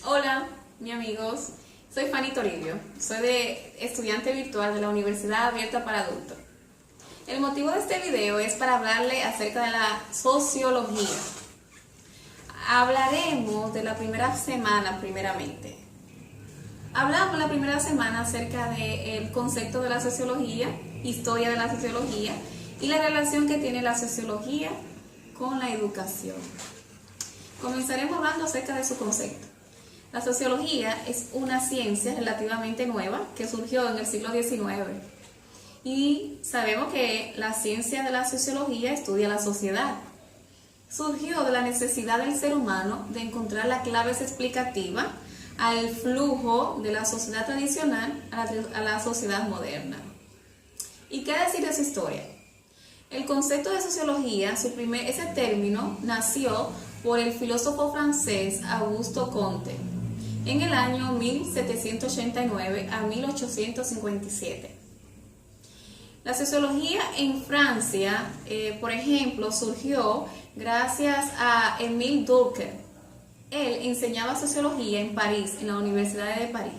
Hola, mis amigos. Soy Fanny Toribio. Soy estudiante virtual de la Universidad Abierta para Adultos. El motivo de este video es para hablarle acerca de la sociología. Hablaremos de la primera semana primeramente. Hablamos la primera semana acerca del concepto de la sociología, historia de la sociología y la relación que tiene la sociología con la educación. Comenzaremos hablando acerca de su concepto. La sociología es una ciencia relativamente nueva que surgió en el siglo XIX y sabemos que la ciencia de la sociología estudia la sociedad. Surgió de la necesidad del ser humano de encontrar las claves explicativas al flujo de la sociedad tradicional a la sociedad moderna. ¿Y qué decir de su historia? El concepto de sociología, ese término, nació por el filósofo francés Auguste Comte en el año 1789 a 1857. La sociología en Francia, por ejemplo, surgió gracias a Émile Durkheim. Él enseñaba sociología en París, en la Universidad de París.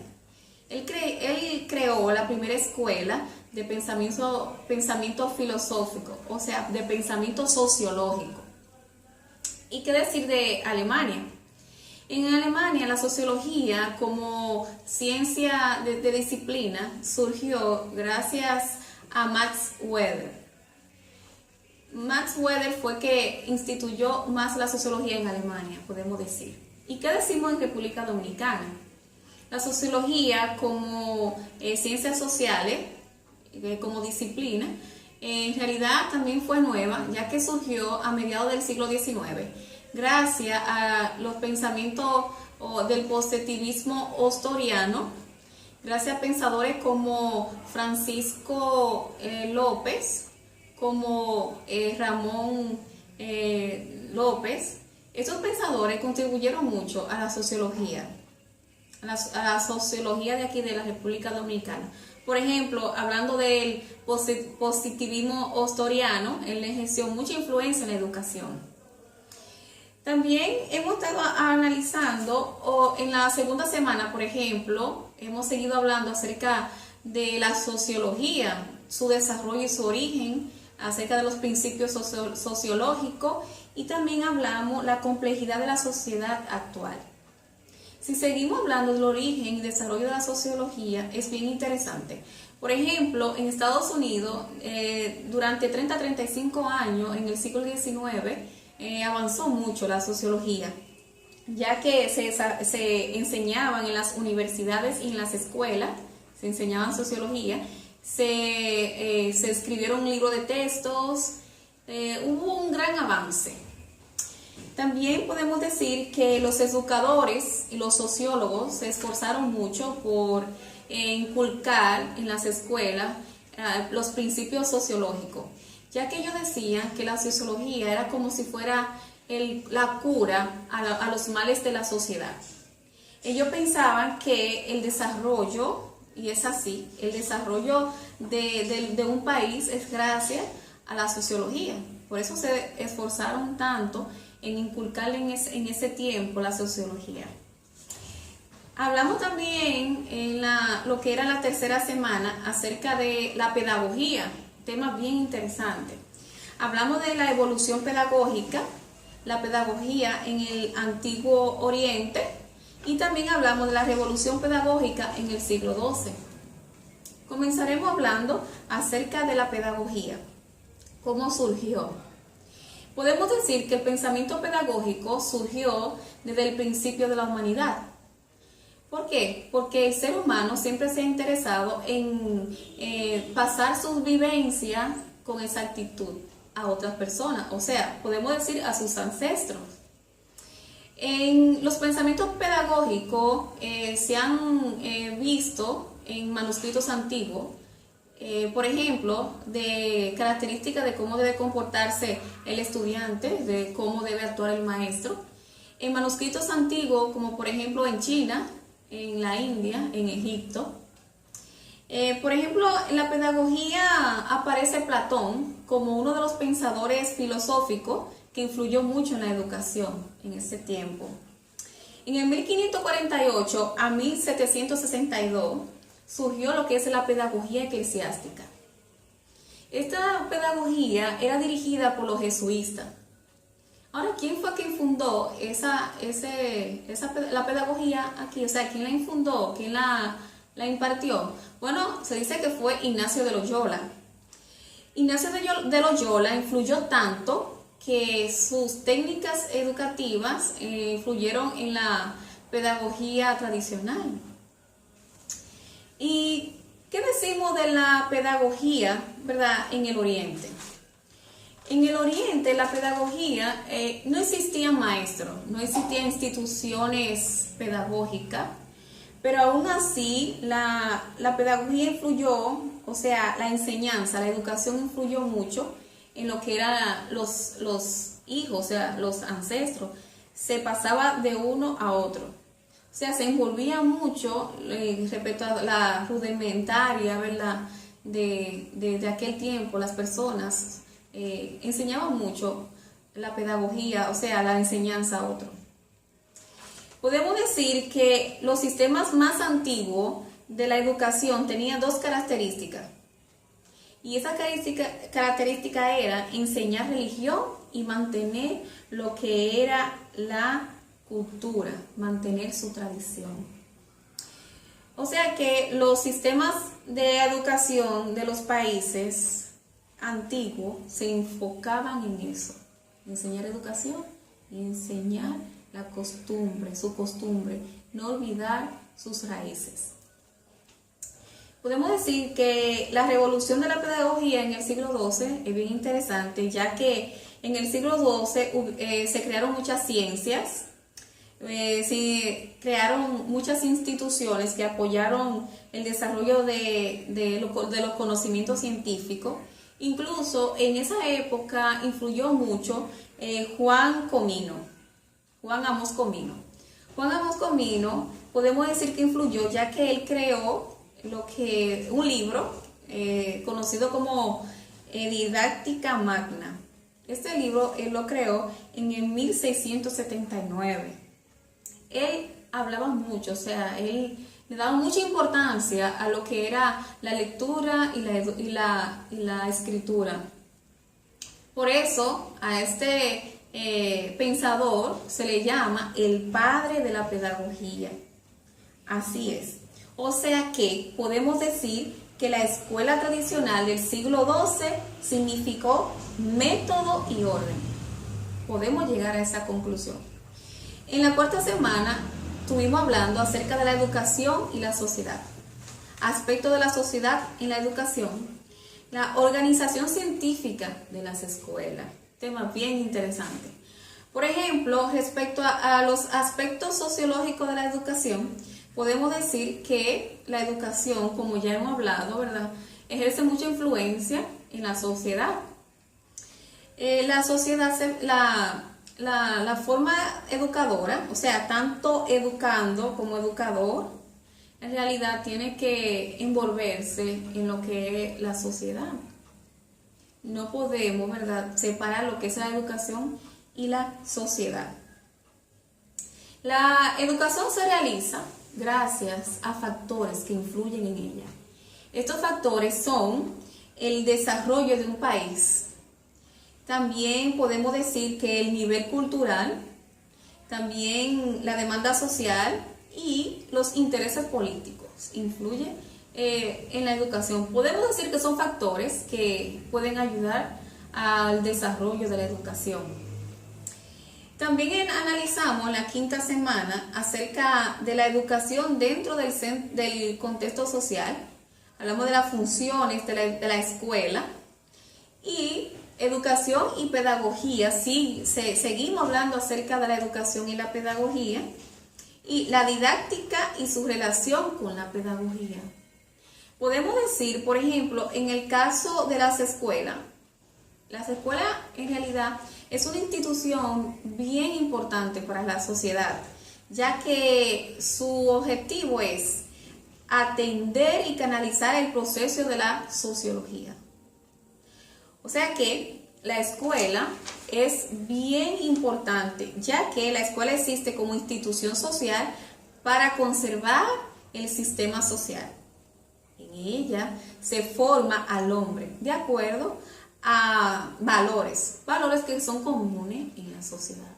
Él creó la primera escuela de pensamiento filosófico, o sea, de pensamiento sociológico. ¿Y qué decir de Alemania? En Alemania la sociología como ciencia de disciplina surgió gracias a Max Weber. Max Weber fue que instituyó más la sociología en Alemania, podemos decir. ¿Y qué decimos en República Dominicana? La sociología como ciencias sociales, como disciplina, en realidad también fue nueva, ya que surgió a mediados del siglo XIX, gracias a los pensamientos del positivismo ostoriano, gracias a pensadores como Francisco López, como Ramón López. Estos pensadores contribuyeron mucho a la sociología, a la sociología de aquí de la República Dominicana. Por ejemplo, hablando del positivismo ostoriano, él ejerció mucha influencia en la educación. También hemos estado analizando, en la segunda semana, por ejemplo, hemos seguido hablando acerca de la sociología, su desarrollo y su origen, acerca de los principios sociológicos, y también hablamos la complejidad de la sociedad actual. Si seguimos hablando del origen y desarrollo de la sociología, es bien interesante. Por ejemplo, en Estados Unidos, durante 30 a 35 años, en el siglo XIX, avanzó mucho la sociología, ya que se enseñaban en las universidades y en las escuelas, se enseñaban sociología, se escribieron un libro de textos, hubo un gran avance. También podemos decir que los educadores y los sociólogos se esforzaron mucho por inculcar en las escuelas los principios sociológicos, ya que ellos decían que la sociología era como si fuera la cura a los males de la sociedad. Ellos pensaban que el desarrollo, y es así, el desarrollo de un país es gracias a la sociología. Por eso se esforzaron tanto en inculcar en ese tiempo la sociología. Hablamos también en lo que era la tercera semana acerca de la pedagogía, tema bien interesante. Hablamos de la evolución pedagógica, la pedagogía en el Antiguo Oriente, y también hablamos de la revolución pedagógica en el siglo XII. Comenzaremos hablando acerca de la pedagogía, cómo surgió. Podemos decir que el pensamiento pedagógico surgió desde el principio de la humanidad. ¿Por qué? Porque el ser humano siempre se ha interesado en pasar sus vivencias con exactitud a otras personas, o sea, podemos decir a sus ancestros. En los pensamientos pedagógicos se han visto en manuscritos antiguos, por ejemplo, de características de cómo debe comportarse el estudiante, de cómo debe actuar el maestro. En manuscritos antiguos, como por ejemplo en China, en la India, en Egipto. Por ejemplo, en la pedagogía aparece Platón como uno de los pensadores filosóficos que influyó mucho en la educación en ese tiempo. En el 1548 a 1762 surgió lo que es la pedagogía eclesiástica. Esta pedagogía era dirigida por los jesuitas. Ahora, ¿quién fue quien fundó la pedagogía aquí? O sea, ¿quién la infundó? ¿Quién la impartió? Bueno, se dice que fue Ignacio de Loyola. Ignacio de Loyola influyó tanto que sus técnicas educativas influyeron en la pedagogía tradicional. ¿Y qué decimos de la pedagogía, verdad, en el Oriente? En el Oriente la pedagogía no existían maestros, no existían instituciones pedagógicas, pero aún así la pedagogía influyó, o sea, la enseñanza, la educación influyó mucho en lo que eran los hijos, o sea, los ancestros. Se pasaba de uno a otro. O sea, se envolvía mucho respecto a la rudimentaria, ¿verdad? De aquel tiempo, las personas enseñaban mucho la pedagogía, o sea, la enseñanza a otro. Podemos decir que los sistemas más antiguos de la educación tenían dos características. Y esa característica era enseñar religión y mantener lo que era la cultura, mantener su tradición. O sea que los sistemas de educación de los países antiguos se enfocaban en eso, enseñar educación y enseñar la costumbre, su costumbre, no olvidar sus raíces. Podemos decir que la revolución de la pedagogía en el siglo XII es bien interesante, ya que en el siglo XII se crearon muchas ciencias, se crearon muchas instituciones que apoyaron el desarrollo de los conocimientos científicos. Incluso en esa época influyó mucho Juan Amos Comino. Juan Amos Comino podemos decir que influyó, ya que él creó un libro conocido como Didáctica Magna. Este libro él lo creó en el 1679. Él hablaba mucho, o sea, él le daba mucha importancia a lo que era la lectura y la escritura. Por eso a este pensador se le llama el padre de la pedagogía. Así es. O sea que podemos decir que la escuela tradicional del siglo XII significó método y orden. Podemos llegar a esa conclusión. En la cuarta semana estuvimos hablando acerca de la educación y la sociedad. Aspecto de la sociedad en la educación. La organización científica de las escuelas. Tema bien interesante. Por ejemplo, respecto a los aspectos sociológicos de la educación, podemos decir que la educación, como ya hemos hablado, ¿verdad?, ejerce mucha influencia en la sociedad. La forma educadora, o sea, tanto educando como educador, en realidad tiene que envolverse en lo que es la sociedad. No podemos, ¿verdad?, separar lo que es la educación y la sociedad. La educación se realiza gracias a factores que influyen en ella. Estos factores son el desarrollo de un país. También podemos decir que el nivel cultural, también la demanda social y los intereses políticos influyen en la educación. Podemos decir que son factores que pueden ayudar al desarrollo de la educación. También analizamos la quinta semana acerca de la educación dentro del contexto social. Hablamos de las funciones de la escuela y educación y pedagogía. Sí, seguimos hablando acerca de la educación y la pedagogía y la didáctica y su relación con la pedagogía. Podemos decir, por ejemplo, en el caso de las escuelas en realidad es una institución bien importante para la sociedad, ya que su objetivo es atender y canalizar el proceso de la sociología. O sea que la escuela es bien importante, ya que la escuela existe como institución social para conservar el sistema social. En ella se forma al hombre de acuerdo a valores que son comunes en la sociedad.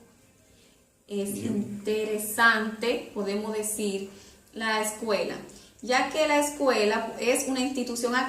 Es interesante, podemos decir, la escuela, ya que la escuela es una institución académica